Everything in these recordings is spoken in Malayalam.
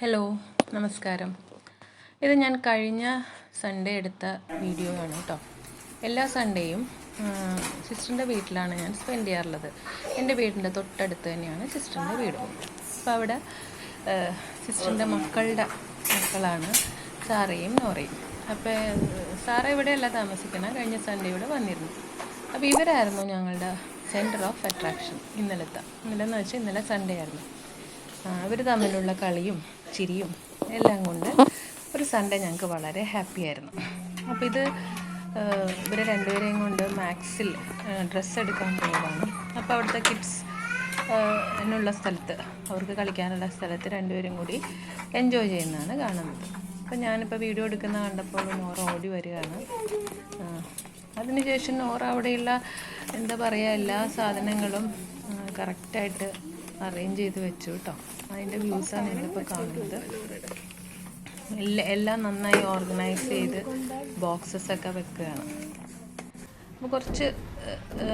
ഹലോ, നമസ്കാരം. ഇത് ഞാൻ കഴിഞ്ഞ സൺഡേ എടുത്ത വീഡിയോ ആണ് കേട്ടോ. എല്ലാ സൺഡേയും സിസ്റ്ററിൻ്റെ വീട്ടിലാണ് ഞാൻ സ്പെൻഡ് ചെയ്യാറുള്ളത്. എൻ്റെ വീടിൻ്റെ തൊട്ടടുത്ത് തന്നെയാണ് സിസ്റ്ററിൻ്റെ വീടും. അപ്പോൾ അവിടെ സിസ്റ്ററിൻ്റെ മക്കളാണ് സാറയും നോറയും. അപ്പോൾ സാറ ഇവിടെയല്ല താമസിക്കണം, കഴിഞ്ഞ സൺഡേ ഇവിടെ വന്നിരുന്നു. അപ്പോൾ ഇവരായിരുന്നു ഞങ്ങളുടെ സെൻറ്റർ ഓഫ് അട്രാക്ഷൻ ഇന്നലെന്ന് വെച്ചാൽ ഇന്നലെ സൺഡേ ആയിരുന്നു. അവർ തമ്മിലുള്ള കളിയും ചിരിയും എല്ലാം കൊണ്ട് ഒരു സൺഡേ ഞങ്ങൾക്ക് വളരെ ഹാപ്പി ആയിരുന്നു. അപ്പോൾ ഇവരെ രണ്ടുപേരെയും കൊണ്ട് മാക്സിൽ ഡ്രസ്സ് എടുക്കാൻ പോയതാണ്. അപ്പോൾ അവിടുത്തെ കിഡ്സ് എന്നുള്ള സ്ഥലത്ത്, അവർക്ക് കളിക്കാനുള്ള സ്ഥലത്ത് രണ്ടുപേരും കൂടി എൻജോയ് ചെയ്യുന്നതാണ് കാണുന്നത്. അപ്പോൾ ഞാനിപ്പോൾ വീഡിയോ എടുക്കുന്ന കണ്ടപ്പോൾ നോറ ഓടി വരികയാണ്. അതിനുശേഷം നോറ അവിടെയുള്ള എന്താ പറയുക, എല്ലാ സാധനങ്ങളും കറക്റ്റായിട്ട് അറേഞ്ച് ചെയ്ത് വെച്ചു കേട്ടോ. അതിൻ്റെ വ്യൂസാണ് ഞങ്ങളിപ്പോൾ കാണുന്നത്. എല്ലാം നന്നായി ഓർഗനൈസ് ചെയ്ത് ബോക്സസൊക്കെ വെക്കുകയാണ്. അപ്പോൾ കുറച്ച്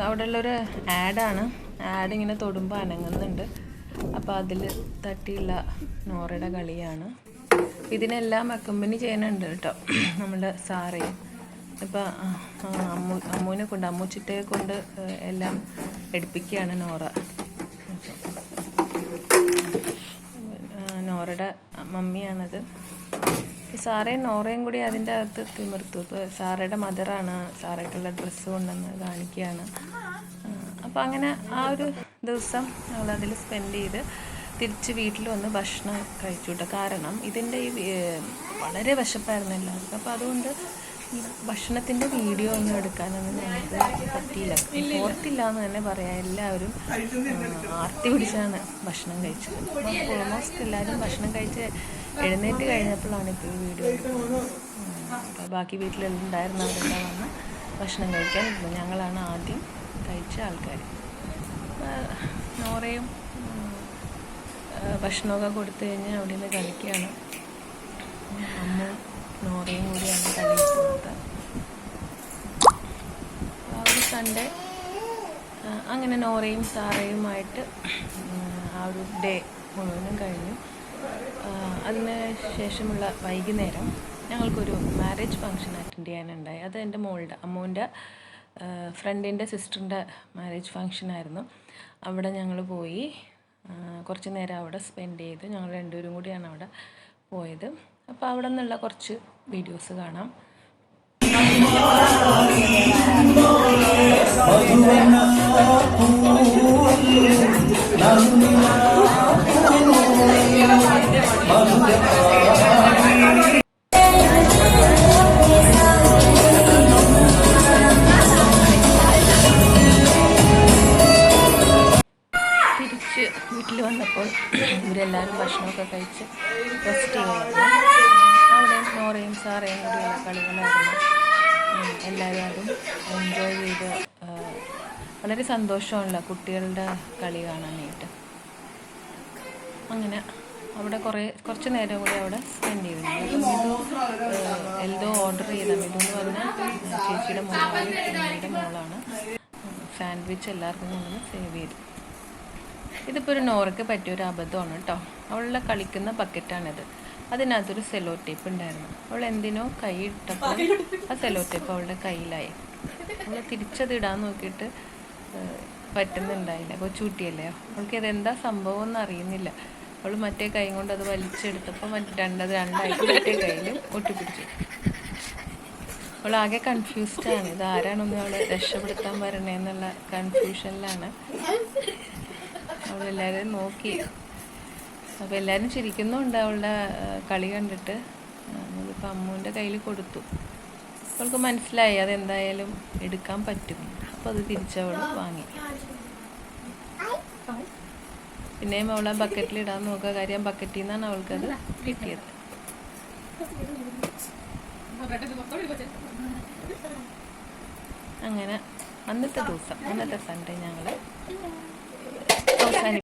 അവിടെയുള്ളൊരു ആഡ് ഇങ്ങനെ തൊടുമ്പോൾ അനങ്ങുന്നുണ്ട്. അപ്പോൾ അതിൽ തട്ടിയുള്ള നോറയുടെ കളിയാണ്. ഇതിനെല്ലാം അക്കമ്പനി ചെയ്യുന്നുണ്ട് കേട്ടോ നമ്മുടെ സാറയും. ഇപ്പം അമ്മൂച്ചിട്ടയെ കൊണ്ട് എല്ലാം എടുപ്പിക്കുകയാണ് നോറ. നോറയുടെ മമ്മിയാണത്. സാറയും നോറയും കൂടി അതിൻ്റെ അകത്ത് തിമിർത്തു. ഇപ്പോൾ സാറയുടെ മദറാണ് സാറയ്ക്കുള്ള ഡ്രസ്സ് കൊണ്ടുവന്ന് കാണിക്കുകയാണ്. അപ്പോൾ അങ്ങനെ ആ ഒരു ദിവസം ഞങ്ങളതിൽ സ്പെൻഡ് ചെയ്ത് തിരിച്ച് വീട്ടിൽ വന്ന് ഭക്ഷണം കഴിച്ചു കേട്ടോ. കാരണം ഇതിൻ്റെ വളരെ വിശപ്പായിരുന്നു എല്ലാവർക്കും. അപ്പോൾ അതുകൊണ്ട് ഈ ഭക്ഷണത്തിൻ്റെ വീഡിയോ ഒന്നും എടുക്കാനൊന്നും ഞങ്ങൾക്ക് പറ്റിയില്ല, ഓർത്തില്ല എന്ന് തന്നെ പറയാം. എല്ലാവരും ആർത്തി പിടിച്ചാണ് ഭക്ഷണം കഴിച്ചത്. അപ്പോൾ ഓൾമോസ്റ്റ് എല്ലാവരും ഭക്ഷണം കഴിച്ച് എഴുന്നേറ്റ് കഴിഞ്ഞപ്പോഴാണ് ഇപ്പോൾ ഈ വീഡിയോ എടുക്കുന്നത്. ബാക്കി വീട്ടിലുണ്ടായിരുന്നവരെല്ലാം വന്ന് ഭക്ഷണം കഴിക്കാൻ ഇരുന്നു. ഞങ്ങളാണ് ആദ്യം കഴിച്ച ആൾക്കാർ. നോറയും ഭക്ഷണമൊക്കെ കൊടുത്തു കഴിഞ്ഞ് അവിടെ നിന്ന് കളിക്കുകയാണ്. അമ്മ നോറയും കൂടിയാണ് കളി പോകുന്നത്. ആ ഒരു സൺഡേ അങ്ങനെ നോറയും സാറയുമായിട്ട് ആ ഒരു ഡേ മുഴുവനും കഴിഞ്ഞു. അതിന് ശേഷമുള്ള വൈകുന്നേരം ഞങ്ങൾക്കൊരു മാരേജ് ഫംഗ്ഷൻ അറ്റൻഡ് ചെയ്യാനുണ്ടായി. അത് എൻ്റെ അമ്മൂൻ്റെ ഫ്രണ്ടിൻ്റെ സിസ്റ്ററിൻ്റെ മാരേജ് ഫംഗ്ഷനായിരുന്നു. അവിടെ ഞങ്ങൾ പോയി കുറച്ച് നേരം അവിടെ സ്പെൻഡ് ചെയ്ത് ഞങ്ങൾ രണ്ടുപേരും കൂടിയാണ് അവിടെ പോയത്. അപ്പോൾ അവിടെ നിന്നുള്ള കുറച്ച് വീഡിയോസ് കാണാം. തിരിച്ച് വീട്ടിൽ വന്നപ്പോൾ ഇവരെല്ലാവരും ഭക്ഷണമൊക്കെ കഴിച്ച് റെസ്റ്റ് ചെയ്യുമായിരുന്നു. അവിടെ നോറയും സാറയും കൂടിയുള്ള കളികളായിരുന്നു. എല്ലാവരും എൻജോയ് ചെയ്ത് വളരെ സന്തോഷമുള്ള കുട്ടികളുടെ കളി കാണാനായിട്ട്. അങ്ങനെ അവിടെ കുറച്ച് നേരം കൂടി അവിടെ സ്പെൻഡ് ചെയ്തിരുന്നു. എൽദോ ഓർഡർ ചെയ്ത മിതു എന്ന് പറഞ്ഞാൽ ചേച്ചിയുടെ മോളാണ്. സാൻഡ്വിച്ച് എല്ലാവർക്കും കൊണ്ടുവന്ന് സേവ് ചെയ്തു. ഇതിപ്പോൾ ഒരു നോറയ്ക്ക് പറ്റിയൊരു അബദ്ധമാണ് കേട്ടോ. അവളുടെ കളിക്കുന്ന ബക്കറ്റാണിത്. അതിനകത്തൊരു സെലോ ടേപ്പ് ഉണ്ടായിരുന്നു. അവൾ എന്തിനോ കൈ ഇട്ടപ്പോൾ ആ സെലോ ടേപ്പ് അവളുടെ കയ്യിലായി. അവൾ തിരിച്ചതിടാൻ നോക്കിയിട്ട് പറ്റുന്നുണ്ടായില്ല. അപ്പോൾ ചൂട്ടിയല്ലേ, അവൾക്ക് ഇതെന്താ സംഭവം എന്ന് അറിയുന്നില്ല. അവൾ മറ്റേ കൈ കൊണ്ട് അത് വലിച്ചെടുത്തപ്പോൾ രണ്ടായിട്ട് മറ്റേ കയ്യിൽ ഒട്ടിപ്പിടിച്ചു. അവൾ ആകെ കൺഫ്യൂസ്ഡാണ്. ഇത് ആരാണൊന്നും അവളെ രക്ഷപ്പെടുത്താൻ വരണേന്നുള്ള കൺഫ്യൂഷനിലാണ്. അവളെല്ലാവരും നോക്കി. അപ്പോൾ എല്ലാവരും ചിരിക്കുന്നുണ്ട് അവളുടെ കളി കണ്ടിട്ട്. നമ്മളിപ്പോൾ അമ്മൂൻ്റെ കയ്യിൽ കൊടുത്തു. അവൾക്ക് മനസ്സിലായി അതെന്തായാലും എടുക്കാൻ പറ്റും. അപ്പോൾ അത് തിരിച്ചവൾ വാങ്ങി. പിന്നെയും അവളെ ബക്കറ്റിലിടാൻ നോക്കുക. കാര്യം ബക്കറ്റിൽ നിന്നാണ് അവൾക്കത് കിട്ടിയത്. അങ്ങനെ അന്നത്തെ സൺഡേ ഞങ്ങൾ അവസാനിപ്പിച്ചു.